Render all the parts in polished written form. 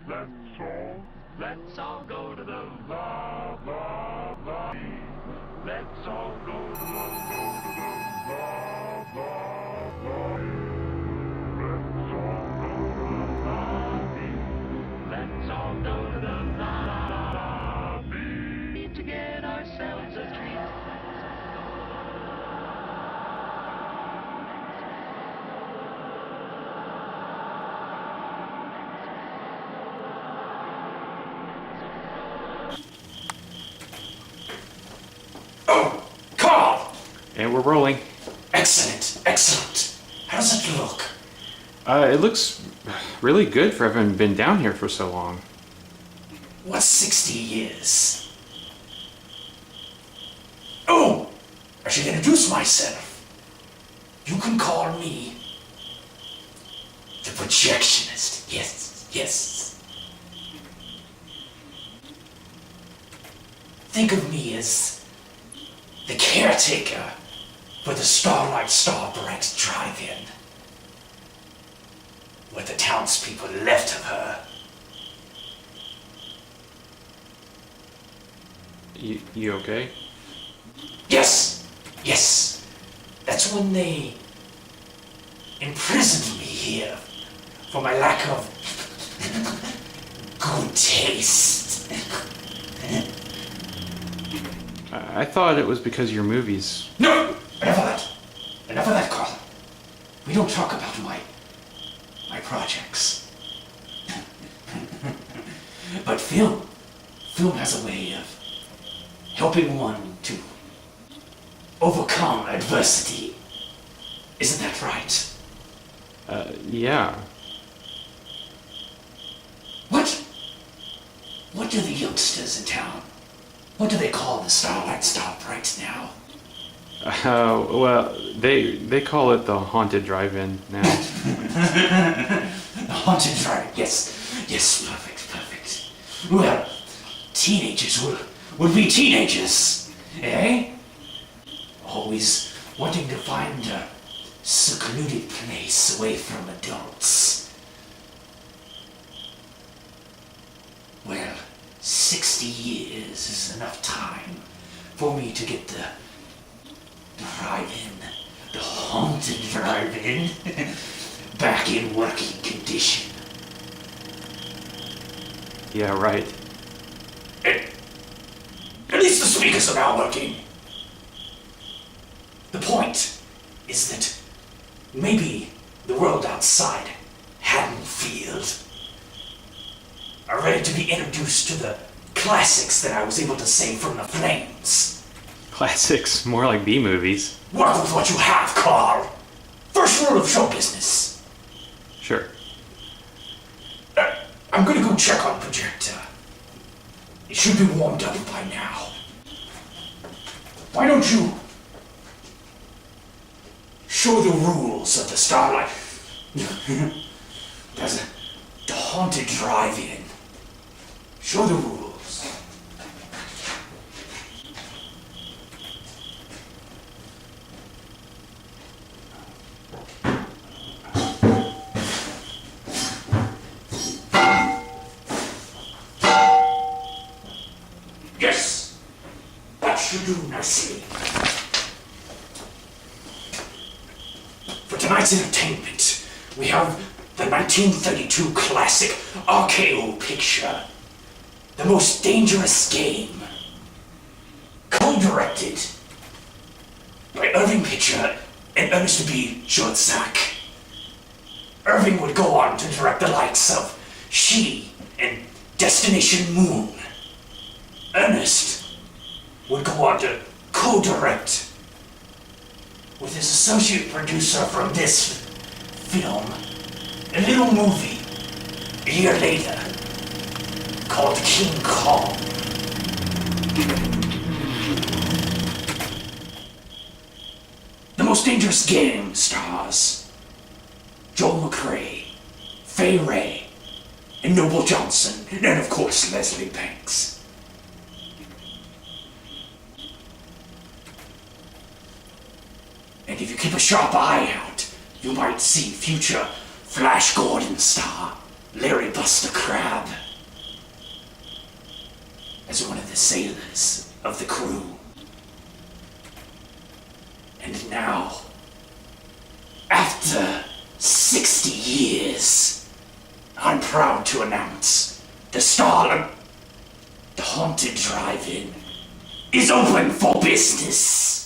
Let's all go to the lobby. Let's all go to the lobby. Let's all go to the lobby to get ourselves a treat. Oh, Carl! And we're rolling. Excellent, excellent. How does it look? It looks really good for having been down here for so long. What's 60 years? Oh! I should introduce myself. You can call me the Projectionist. Yes, yes. Think of me as the caretaker for the Starlight Starbright Drive-In. What the townspeople left of her. You okay? Yes, yes. That's when they imprisoned me here for my lack of good taste. I thought it was because of your movies. No! Enough of that! Enough of that, Carl. We don't talk about my projects. But film has a way of helping one to overcome adversity. Isn't that right? Yeah. What do the youngsters in town, what do they call the Starlight Starbright now? Well, they call it the Haunted Drive-In now. The Haunted Drive, yes, perfect. Well, teenagers will be teenagers, eh? Always wanting to find a secluded place away from adults. Well, 60 years is enough time for me to get the drive-in, the Haunted Drive-In, back in working condition. Yeah, right. At least the speakers are now working. The point is that maybe the world outside Haddonfield are ready to be introduced to the classics that I was able to save from the flames. Classics, more like B-movies. Work with what you have, Carl. First rule of show business. Sure. I'm gonna go check on the projector. It should be warmed up by now. Why don't you show the rules of the Starlight? There's the Haunted Drive-In. Show the rules. Yes, that should do nicely. For tonight's entertainment, we have the 1932 classic RKO picture, The Most Dangerous Game, co-directed by Irving Pitcher and Ernest B. Shortsack. Irving would go on to direct the likes of She and Destination Moon. Ernest would go on to co-direct with his associate producer from this film, a little movie, a year later, called King Kong. The Most Dangerous Game stars Joel McRae, Fay Ray, and Noble Johnson, and of course Leslie Banks. And if you keep a sharp eye out, you might see future Flash Gordon star Larry Buster Crab as one of the sailors of the crew. And now, after 60 years, I'm proud to announce the Haunted Drive-In is open for business.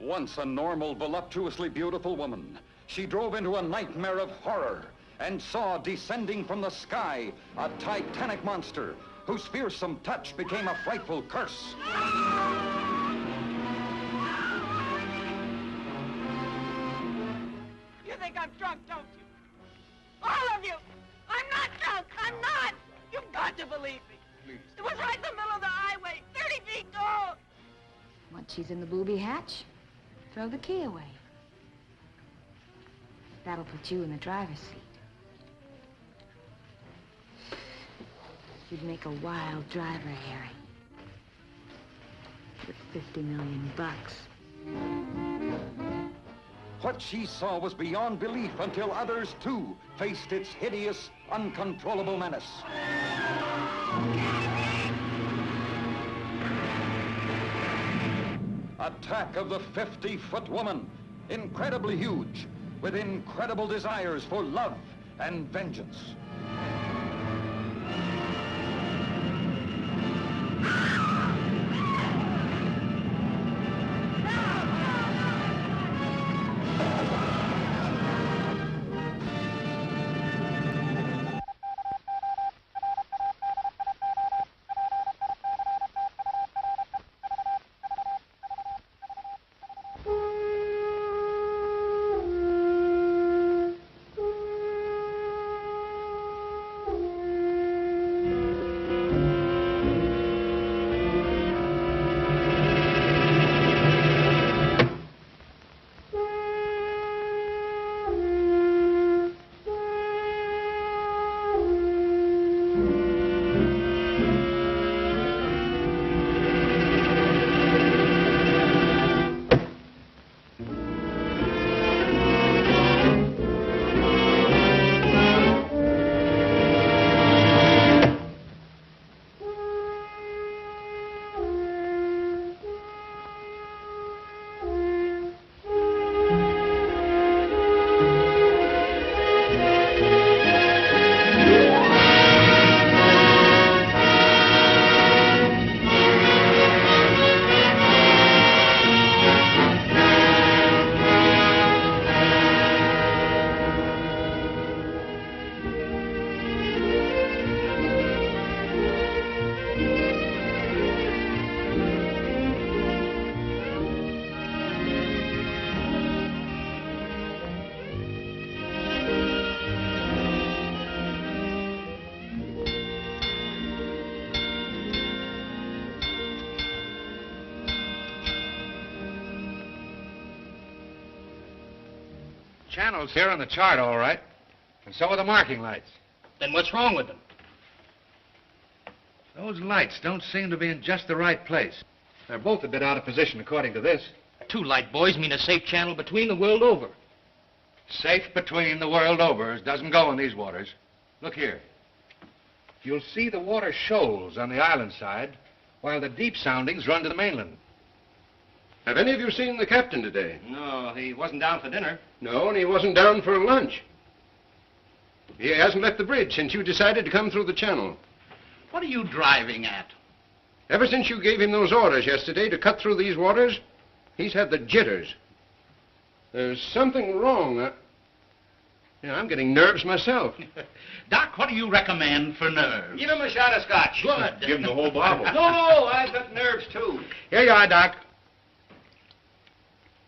Once a normal, voluptuously beautiful woman, she drove into a nightmare of horror and saw descending from the sky a titanic monster whose fearsome touch became a frightful curse. You think I'm drunk, don't you? All of you! I'm not drunk! I'm not! You've got to believe me. Please. It was right in the middle of the highway, 30 feet tall. Once she's in the booby hatch, throw the key away. That'll put you in the driver's seat. You'd make a wild driver, Harry. With $50 million. What she saw was beyond belief until others, too, faced its hideous, uncontrollable menace. Attack of the 50-foot woman, incredibly huge, with incredible desires for love and vengeance. Channels here on the chart, all right. And so are the marking lights. Then what's wrong with them? Those lights don't seem to be in just the right place. They're both a bit out of position, according to this. Two light buoys mean a safe channel between the world over. Safe between the world over doesn't go in these waters. Look here. You'll see the water shoals on the island side, while the deep soundings run to the mainland. Have any of you seen the captain today? No, he wasn't down for dinner. No, and he wasn't down for lunch. He hasn't left the bridge since you decided to come through the channel. What are you driving at? Ever since you gave him those orders yesterday to cut through these waters, he's had the jitters. There's something wrong. Yeah, I'm getting nerves myself. Doc, what do you recommend for nerves? Give him a shot of scotch. Good. Give him the whole bottle. No, I've got nerves too. Here you are, Doc.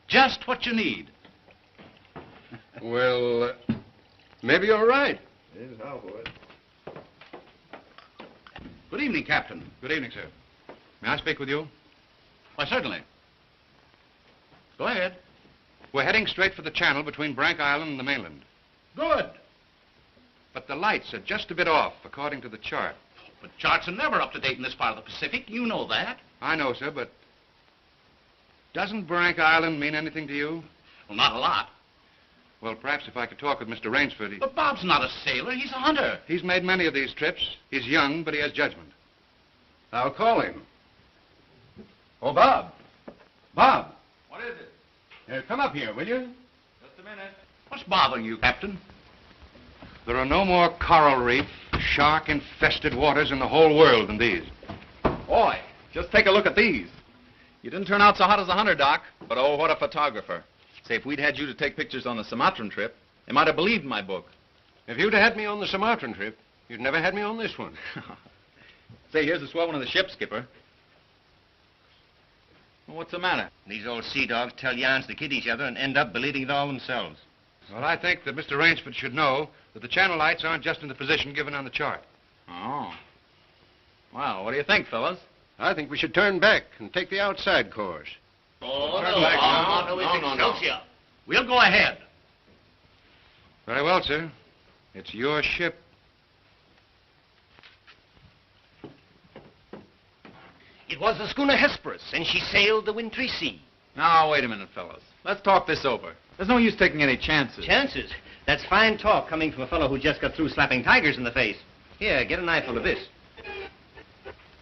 Just what you need. Well, maybe you're right. Good evening, Captain. Good evening, sir. May I speak with you? Why, certainly. Go ahead. We're heading straight for the channel between Brank Island and the mainland. Good. But the lights are just a bit off, according to the chart. But charts are never up to date in this part of the Pacific. You know that. I know, sir, but doesn't Brank Island mean anything to you? Well, not a lot. Well, perhaps if I could talk with Mr. Rainsford. But Bob's not a sailor. He's a hunter. He's made many of these trips. He's young, but he has judgment. I'll call him. Oh, Bob. Bob. What is it? Come up here, will you? Just a minute. What's bothering you, Captain? There are no more coral reef, shark-infested waters in the whole world than these. Boy, just take a look at these. You didn't turn out so hot as a hunter, Doc, but oh, what a photographer. Say, if we'd had you to take pictures on the Sumatran trip, they might have believed my book. If you'd had me on the Sumatran trip, you'd never had me on this one. Say, here's a swell one of the ship, Skipper. Well, what's the matter? These old sea dogs tell yarns to kid each other and end up believing it all themselves. Well, I think that Mr. Rainsford should know that the channel lights aren't just in the position given on the chart. Oh. Well, what do you think, fellas? I think we should turn back and take the outside course. Oh, Turn back now. No. We'll go ahead. Very well, sir. It's your ship. It was the schooner Hesperus, and she sailed the wintry sea. Now, wait a minute, fellas. Let's talk this over. There's no use taking any chances. Chances? That's fine talk coming from a fellow who just got through slapping tigers in the face. Here, get an eyeful of this.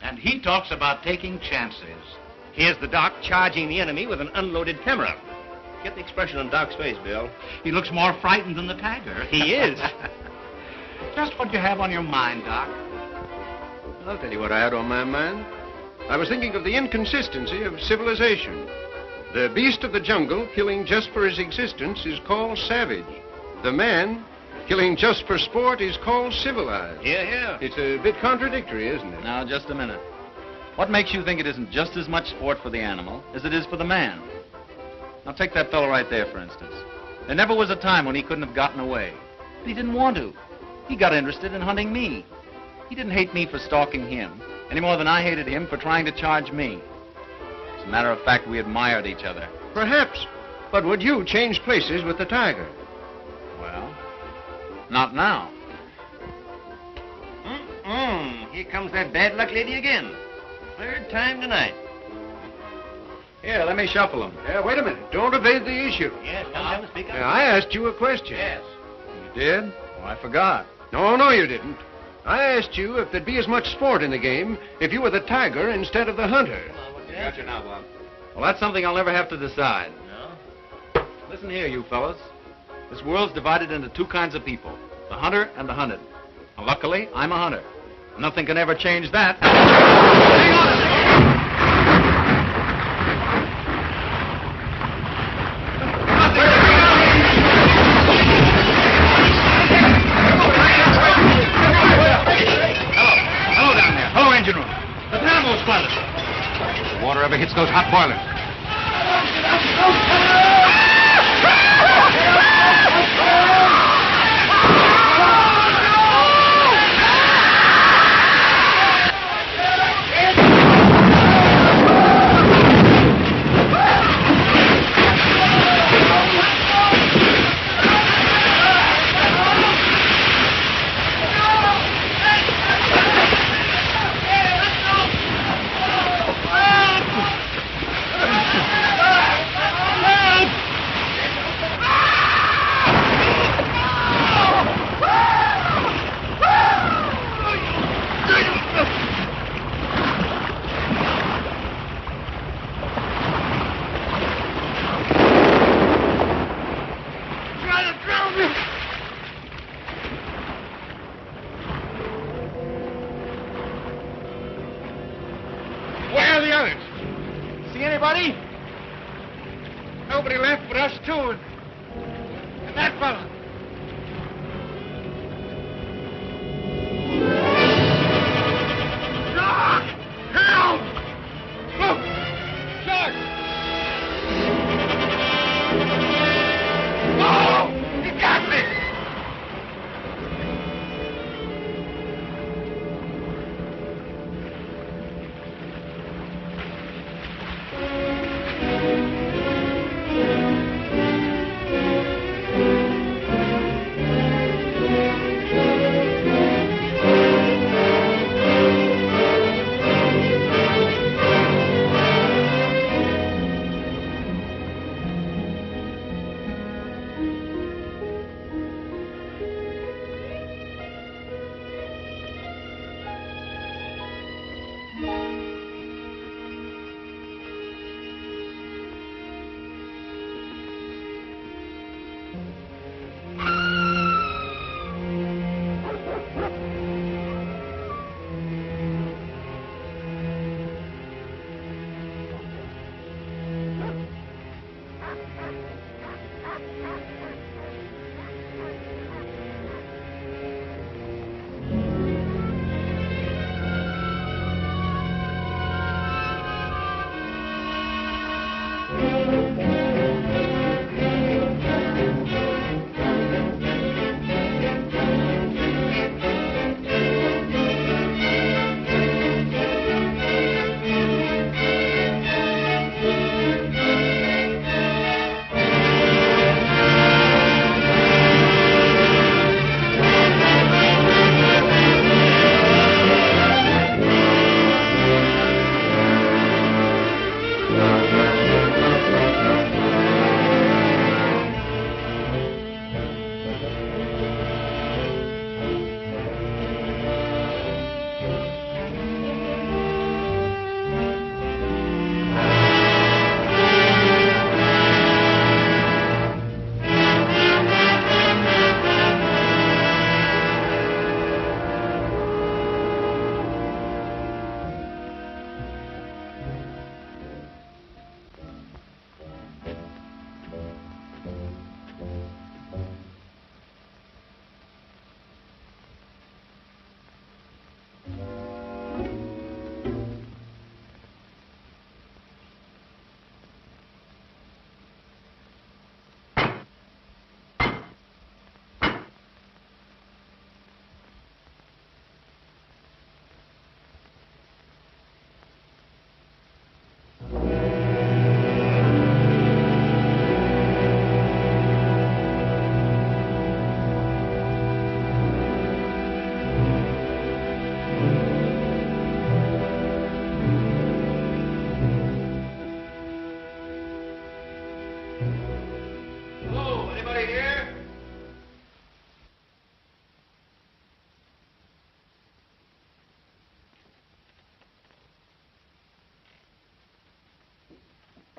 And he talks about taking chances. Here's the Doc charging the enemy with an unloaded camera. Get the expression on Doc's face, Bill. He looks more frightened than the tiger. He is. Just what you have on your mind, Doc. I'll tell you what I had on my mind. I was thinking of the inconsistency of civilization. The beast of the jungle, killing just for his existence, is called savage. The man, killing just for sport, is called civilized. Yeah. It's a bit contradictory, isn't it? Now, just a minute. What makes you think it isn't just as much sport for the animal as it is for the man? Now, take that fellow right there, for instance. There never was a time when he couldn't have gotten away. But he didn't want to. He got interested in hunting me. He didn't hate me for stalking him, any more than I hated him for trying to charge me. As a matter of fact, we admired each other. Perhaps. But would you change places with the tiger? Well, not now. Here comes that bad luck lady again. Third time tonight. Here, let me shuffle him. Wait a minute. Don't evade the issue. Yes, come, speak up. I asked you a question. Yes. You did? Oh, I forgot. No, you didn't. I asked you if there'd be as much sport in the game if you were the tiger instead of the hunter. Gotcha now, Bob. Well, that's something I'll never have to decide. No? Listen here, you fellas. This world's divided into two kinds of people, the hunter and the hunted. Now, luckily, I'm a hunter. Nothing can ever change that. Hang on a second! Hello down there. Hello, engine room. The dynamo's buzzing. If the water ever hits those hot boilers. Where are the others? See anybody? Nobody left but us two and that fellow.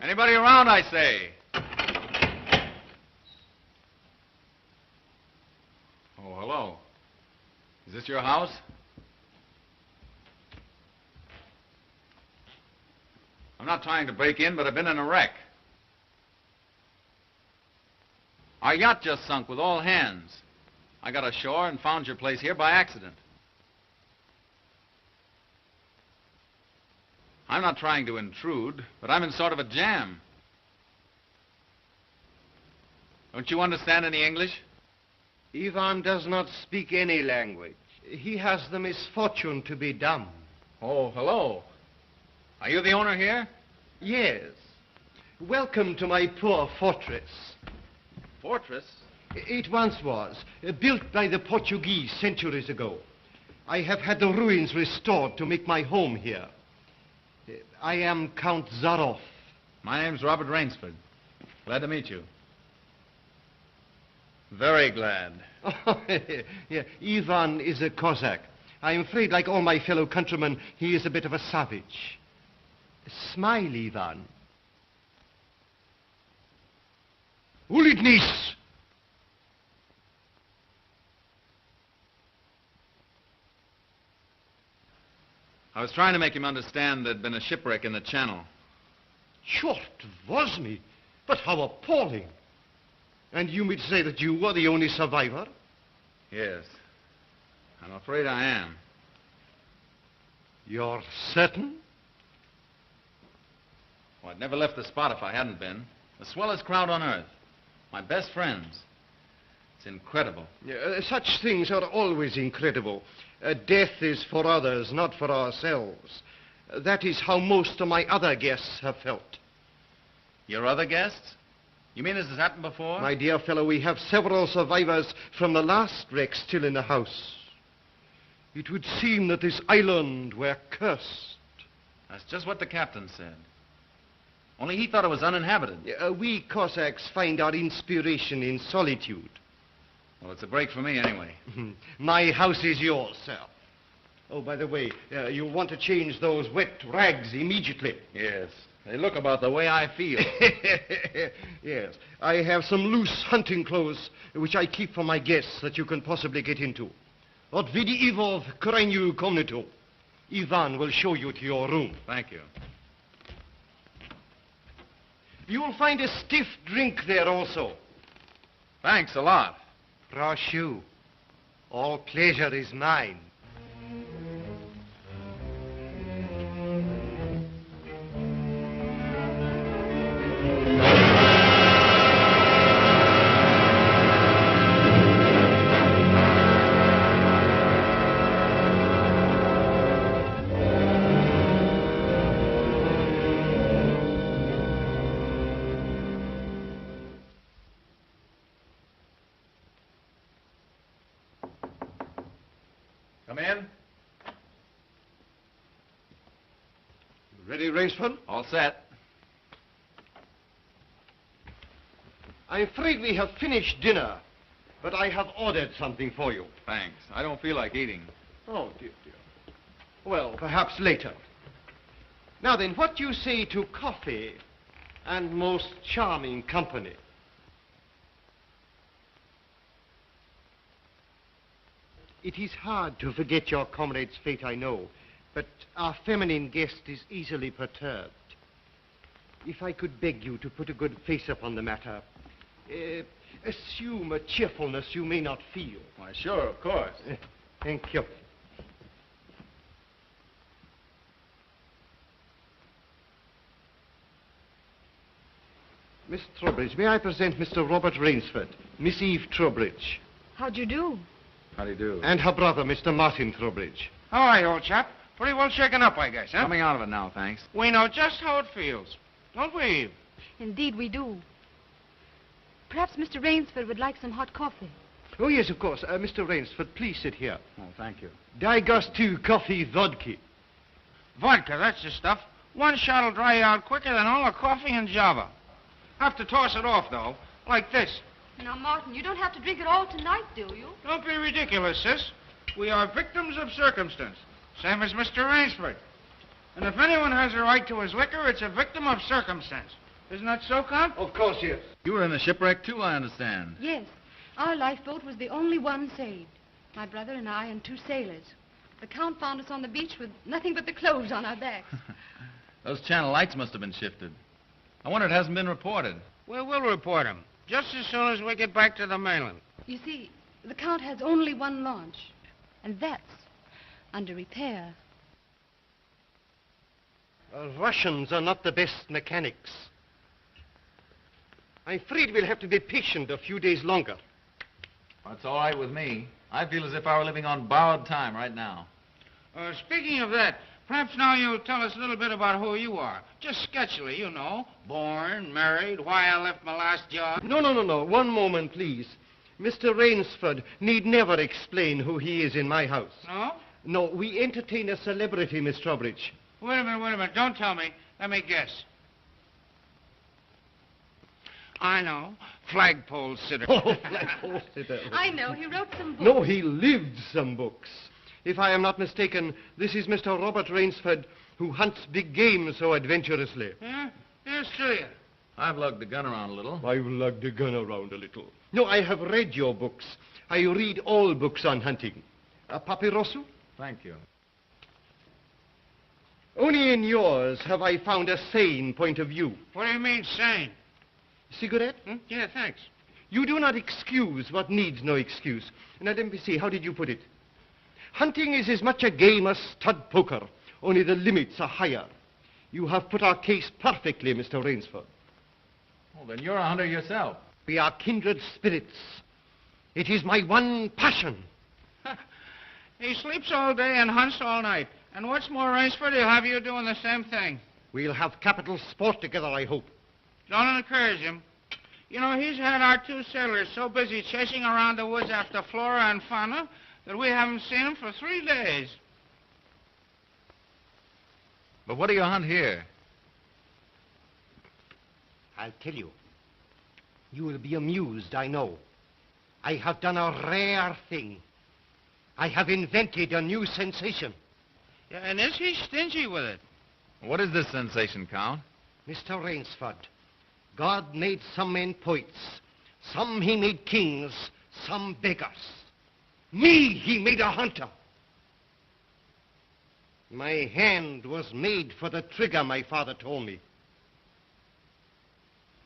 Anybody around, I say? Oh, hello. Is this your house? I'm not trying to break in, but I've been in a wreck. Our yacht just sunk with all hands. I got ashore and found your place here by accident. I'm not trying to intrude, but I'm in sort of a jam. Don't you understand any English? Ivan does not speak any language. He has the misfortune to be dumb. Oh, hello. Are you the owner here? Yes. Welcome to my poor fortress. Fortress? It once was, built by the Portuguese centuries ago. I have had the ruins restored to make my home here. I am Count Zaroff. My name's Robert Rainsford. Glad to meet you. Very glad. Yeah, Ivan is a Cossack. I'm afraid, like all my fellow countrymen, he is a bit of a savage. Smile, Ivan. Ulitnis! I was trying to make him understand there'd been a shipwreck in the channel. Short was me, but how appalling. And you mean to say that you were the only survivor? Yes. I'm afraid I am. You're certain? Well, I'd never left the spot if I hadn't been. The swellest crowd on earth. My best friends. It's incredible. Such things are always incredible. Death is for others, not for ourselves. That is how most of my other guests have felt. Your other guests? You mean this has happened before? My dear fellow, we have several survivors from the last wreck still in the house. It would seem that this island were cursed. That's just what the captain said. Only he thought it was uninhabited. We Cossacks find our inspiration in solitude. Well, it's a break for me anyway. My house is yours, sir. Oh, by the way, you'll want to change those wet rags immediately. Yes. They look about the way I feel. Yes. I have some loose hunting clothes which I keep for my guests that you can possibly get into. Od vidi Ivo v krajnju komnatu. Ivan will show you to your room. Thank you. You'll find a stiff drink there also. Thanks a lot. Proszę. All pleasure is mine. Come in. Ready, Rainsford? All set. I'm afraid we have finished dinner, but I have ordered something for you. Thanks. I don't feel like eating. Oh, dear, dear. Well, perhaps later. Now then, what do you say to coffee and most charming company? It is hard to forget your comrade's fate, I know, but our feminine guest is easily perturbed. If I could beg you to put a good face upon the matter, assume a cheerfulness you may not feel. Why, sure, of course. Thank you. Miss Trowbridge, may I present Mr. Robert Rainsford, Miss Eve Trowbridge. How'd you do? How do you do? And her brother, Mr. Martin Trowbridge. How are you, old chap? Pretty well shaken up, I guess, huh? Coming out of it now, thanks. We know just how it feels. Don't we, Eve? Indeed, we do. Perhaps Mr. Rainsford would like some hot coffee. Oh, yes, of course. Mr. Rainsford, please sit here. Oh, thank you. Digostu coffee vodka. Vodka, that's the stuff. One shot will dry you out quicker than all the coffee in Java. Have to toss it off, though, like this. Now, Martin, you don't have to drink it all tonight, do you? Don't be ridiculous, sis. We are victims of circumstance, same as Mr. Rainsford. And if anyone has a right to his liquor, it's a victim of circumstance. Isn't that so, Count? Of course, yes. You were in a shipwreck, too, I understand. Yes. Our lifeboat was the only one saved. My brother and I and 2 sailors. The Count found us on the beach with nothing but the clothes on our backs. Those channel lights must have been shifted. I wonder it hasn't been reported. Well, we'll report him. Just as soon as we get back to the mainland. You see, the Count has only one launch. And that's under repair. Russians are not the best mechanics. I'm afraid we'll have to be patient a few days longer. That's all right with me. I feel as if I were living on borrowed time right now. Speaking of that, perhaps now you'll tell us a little bit about who you are. Just sketchily, you know. Born, married, why I left my last job. No. 1 moment, please. Mr. Rainsford need never explain who he is in my house. No? No, we entertain a celebrity, Miss Trowbridge. Wait a minute. Don't tell me. Let me guess. I know. Flagpole sitter. Oh, flagpole sitter. I know. He wrote some books. No, he lived some books. If I am not mistaken, this is Mr. Robert Rainsford, who hunts big game so adventurously. Huh? Here's to you. I've lugged the gun around a little. I've lugged the gun around a little. No, I have read your books. I read all books on hunting. Papirosu? Thank you. Only in yours have I found a sane point of view. What do you mean, sane? Cigarette? Yeah, thanks. You do not excuse what needs no excuse. Now, let me see, how did you put it? Hunting is as much a game as stud poker, only the limits are higher. You have put our case perfectly, Mr. Rainsford. Well, then you're a hunter yourself. We are kindred spirits. It is my one passion. He sleeps all day and hunts all night. And what's more, Rainsford, he'll have you doing the same thing. We'll have capital sport together, I hope. Don't encourage him. You know, he's had our 2 sailors so busy chasing around the woods after flora and fauna that we haven't seen him for 3 days. But what do you hunt here? I'll tell you. You will be amused, I know. I have done a rare thing. I have invented a new sensation. Yeah, and is he stingy with it? What is this sensation, Count? Mr. Rainsford, God made some men poets. Some he made kings, some beggars. Me he made a hunter. My hand was made for the trigger, my father told me.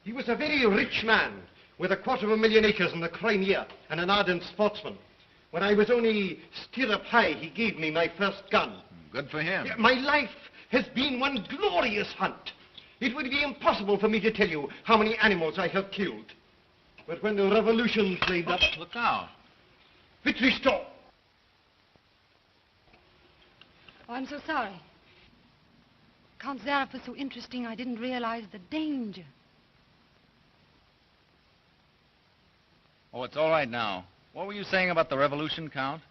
He was a very rich man with 250,000 acres in the Crimea and an ardent sportsman. When I was only stirrup high, he gave me my first gun. Good for him. My life has been one glorious hunt. It would be impossible for me to tell you how many animals I have killed. But when the revolution flamed up... Look out. Victory stop! Oh, I'm so sorry. Count Zaroff was so interesting, I didn't realize the danger. Oh, it's all right now. What were you saying about the revolution, Count?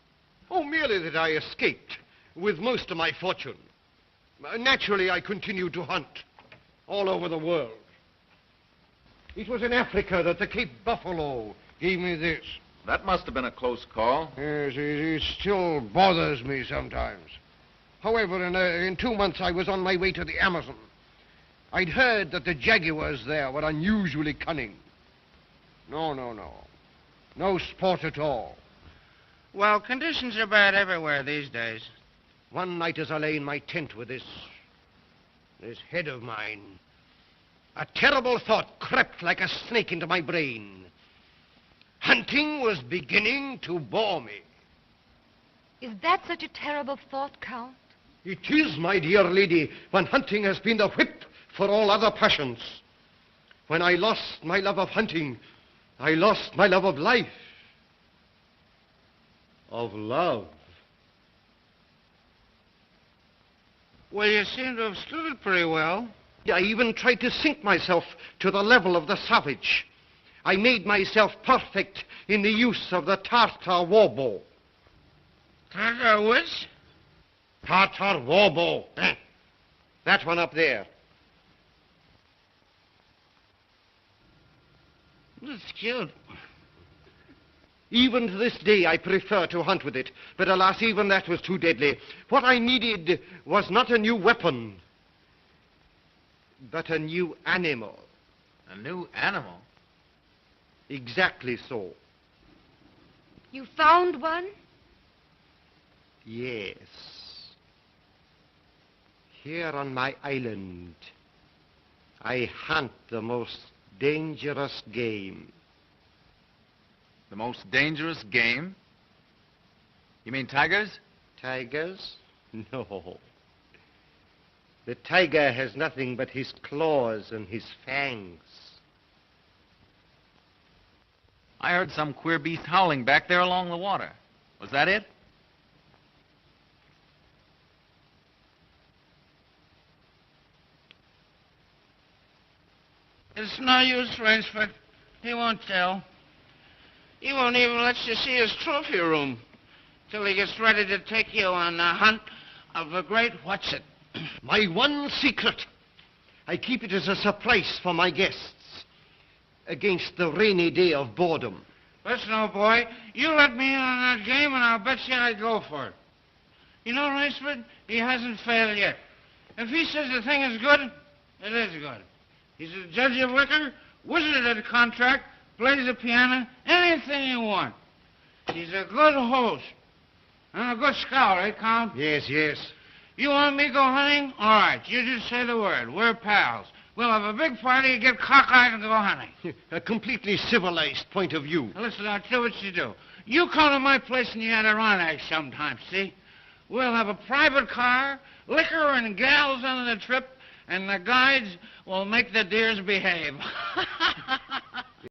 Oh, merely that I escaped with most of my fortune. Naturally, I continued to hunt all over the world. It was in Africa that the Cape Buffalo gave me this. That must have been a close call. Yes, it still bothers me sometimes. However, in 2 months, I was on my way to the Amazon. I'd heard that the jaguars there were unusually cunning. No. No sport at all. Well, conditions are bad everywhere these days. One night as I lay in my tent with this head of mine, a terrible thought crept like a snake into my brain. Hunting was beginning to bore me. Is that such a terrible thought, Count? It is, my dear lady, when hunting has been the whip for all other passions. When I lost my love of hunting, I lost my love of life. Of love. Well, you seem to have stood it pretty well. I even tried to sink myself to the level of the savage. I made myself perfect in the use of the Tartar war bow. Tartar which? Tartar war bow. That one up there. That's cute. Even to this day, I prefer to hunt with it. But alas, even that was too deadly. What I needed was not a new weapon, but a new animal. A new animal? Exactly so. You found one? Yes. Here on my island, I hunt the most dangerous game. The most dangerous game? You mean tigers? Tigers? No. The tiger has nothing but his claws and his fangs. I heard some queer beast howling back there along the water. Was that it? It's no use, Rainsford. He won't tell. He won't even let you see his trophy room till he gets ready to take you on the hunt of the great what's-it. My one secret. I keep it as a surprise for my guests against the rainy day of boredom. Listen, old boy, you let me in on that game and I'll bet you I'd go for it. You know, Rainsford, he hasn't failed yet. If he says the thing is good, it is good. He's a judge of liquor, wizard at a contract, plays the piano, anything you want. He's a good host. And a good scout, eh, Count? Yes, yes. You want me to go hunting? All right, you just say the word. We're pals. We'll have a big party, get cockeyed, and go hunting. A completely civilized point of view. Now, listen, I'll tell you what you do. You come to my place in the Adirondacks sometime, see? We'll have a private car, liquor and gals on the trip, and the guides will make the deers behave.